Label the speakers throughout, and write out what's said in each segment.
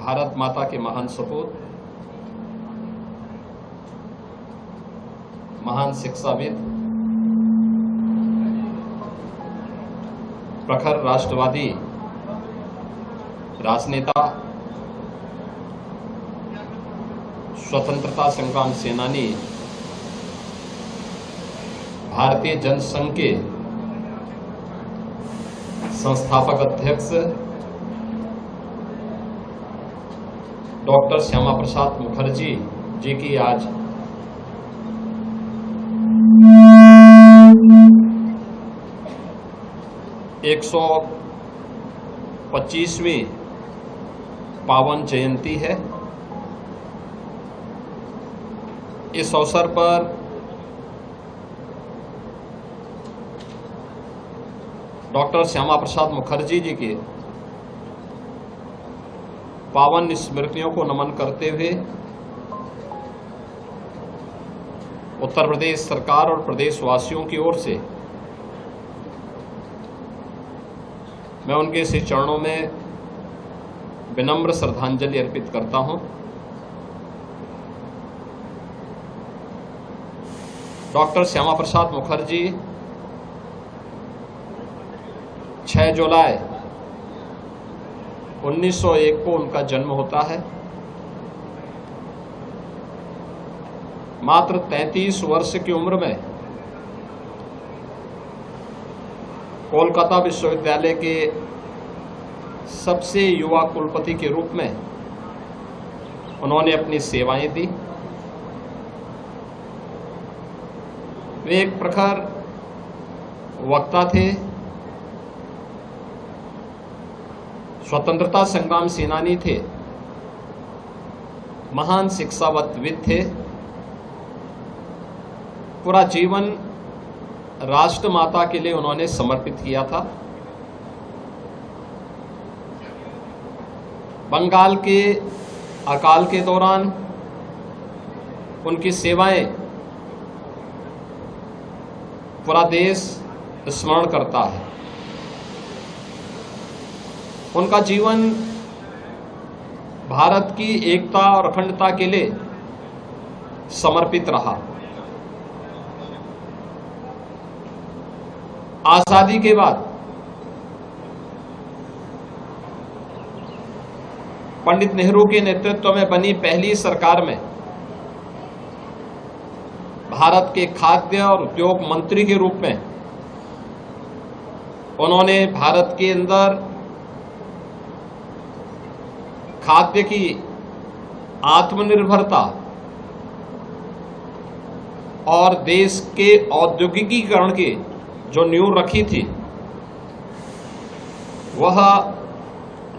Speaker 1: भारत माता के महान सपूत, महान शिक्षाविद, प्रखर राष्ट्रवादी राजनेता, स्वतंत्रता संग्राम सेनानी, भारतीय जनसंघ के संस्थापक अध्यक्ष डॉक्टर श्यामा प्रसाद मुखर्जी जी की आज एक 125वीं पावन जयंती है। इस अवसर पर डॉक्टर श्यामा प्रसाद मुखर्जी जी के पावन स्मृतियों को नमन करते हुए उत्तर प्रदेश सरकार और प्रदेशवासियों की ओर से मैं उनके श्री चरणों में विनम्र श्रद्धांजलि अर्पित करता हूं। डॉक्टर श्यामा प्रसाद मुखर्जी 6 जुलाई 1901 को उनका जन्म होता है। मात्र 33 वर्ष की उम्र में कोलकाता विश्वविद्यालय के सबसे युवा कुलपति के रूप में उन्होंने अपनी सेवाएं दी। वे एक प्रखर वक्ता थे, स्वतंत्रता संग्राम सेनानी थे, महान शिक्षाविद थे। पूरा जीवन राष्ट्र माता के लिए उन्होंने समर्पित किया था। बंगाल के अकाल के दौरान उनकी सेवाएं पूरा देश स्मरण करता है। उनका जीवन भारत की एकता और अखंडता के लिए समर्पित रहा। आजादी के बाद पंडित नेहरू के नेतृत्व में बनी पहली सरकार में भारत के खाद्य और उद्योग मंत्री के रूप में उन्होंने भारत के अंदर खाद्य की आत्मनिर्भरता और देश के औद्योगिकीकरण की जो नींव रखी थी, वह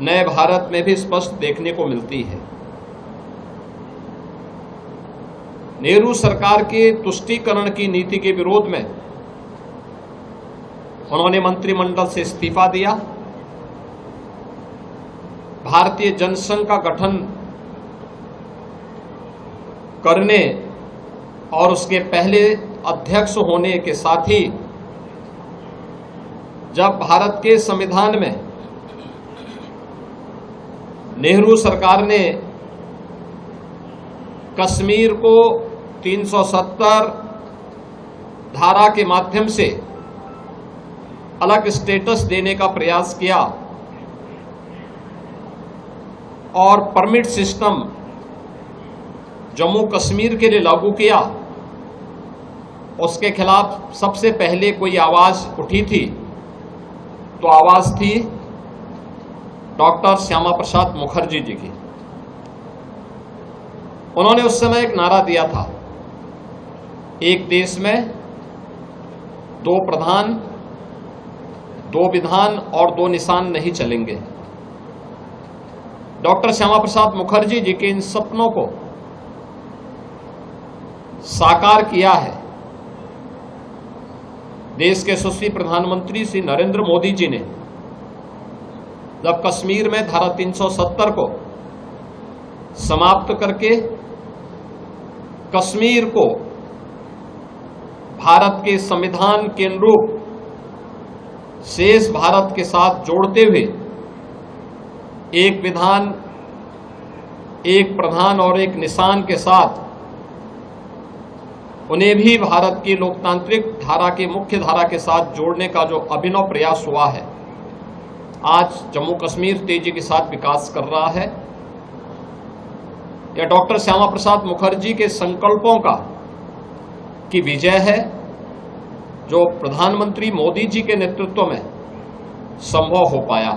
Speaker 1: नए भारत में भी स्पष्ट देखने को मिलती है। नेहरू सरकार के तुष्टीकरण की नीति के विरोध में उन्होंने मंत्रिमंडल से इस्तीफा दिया। भारतीय जनसंघ का गठन करने और उसके पहले अध्यक्ष होने के साथ ही जब भारत के संविधान में नेहरू सरकार ने कश्मीर को 370 धारा के माध्यम से अलग स्टेटस देने का प्रयास किया और परमिट सिस्टम जम्मू कश्मीर के लिए लागू किया, उसके खिलाफ सबसे पहले कोई आवाज उठी थी तो आवाज थी डॉक्टर श्यामा प्रसाद मुखर्जी जी की। उन्होंने उस समय एक नारा दिया था, एक देश में 2 प्रधान, 2 विधान और 2 निशान नहीं चलेंगे। डॉक्टर श्यामा प्रसाद मुखर्जी जी के इन सपनों को साकार किया है देश के यशस्वी प्रधानमंत्री श्री नरेंद्र मोदी जी ने, जब कश्मीर में धारा 370 को समाप्त करके कश्मीर को भारत के संविधान के अनुरूप शेष भारत के साथ जोड़ते हुए एक विधान एक प्रधान और एक निशान के साथ उन्हें भी भारत की लोकतांत्रिक धारा की मुख्य धारा के साथ जोड़ने का जो अभिनव प्रयास हुआ है, आज जम्मू कश्मीर तेजी के साथ विकास कर रहा है। यह डॉक्टर श्यामा प्रसाद मुखर्जी के संकल्पों की विजय है, जो प्रधानमंत्री मोदी जी के नेतृत्व में संभव हो पाया।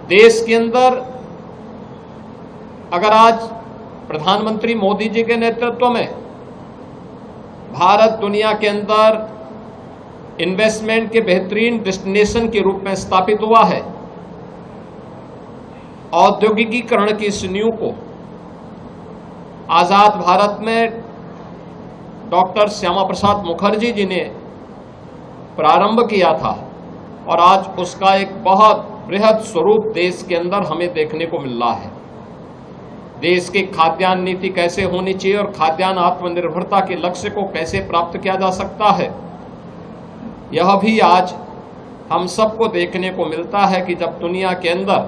Speaker 1: देश के अंदर अगर आज प्रधानमंत्री मोदी जी के नेतृत्व में भारत दुनिया के अंदर इन्वेस्टमेंट के बेहतरीन डेस्टिनेशन के रूप में स्थापित हुआ है, औद्योगिकीकरण की इस नींव को आजाद भारत में डॉक्टर श्यामा प्रसाद मुखर्जी जी ने प्रारंभ किया था और आज उसका एक बहुत बृहद स्वरूप देश के अंदर हमें देखने को मिल रहा है। देश की खाद्यान्न नीति कैसे होनी चाहिए और खाद्यान्न आत्मनिर्भरता के लक्ष्य को कैसे प्राप्त किया जा सकता है, यह भी आज हम सबको देखने को मिलता है कि जब दुनिया के अंदर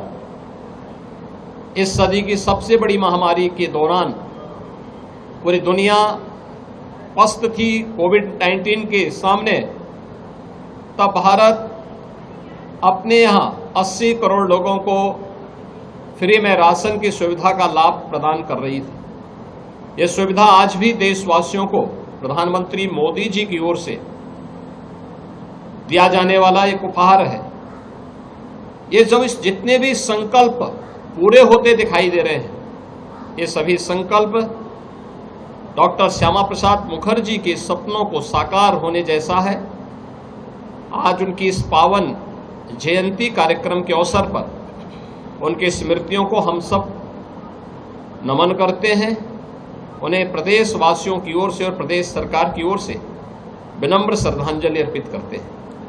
Speaker 1: इस सदी की सबसे बड़ी महामारी के दौरान पूरी दुनिया पस्त थी कोविड-19 के सामने, तब भारत अपने यहाँ 80 करोड़ लोगों को फ्री में राशन की सुविधा का लाभ प्रदान कर रही थी। यह सुविधा आज भी देशवासियों को प्रधानमंत्री मोदी जी की ओर से दिया जाने वाला एक उपहार है। ये जब जितने भी संकल्प पूरे होते दिखाई दे रहे हैं, ये सभी संकल्प डॉक्टर श्यामा प्रसाद मुखर्जी के सपनों को साकार होने जैसा है। आज उनकी इस पावन जयंती कार्यक्रम के अवसर पर उनकी स्मृतियों को हम सब नमन करते हैं। उन्हें प्रदेशवासियों की ओर से और प्रदेश सरकार की ओर से विनम्र श्रद्धांजलि अर्पित करते हैं।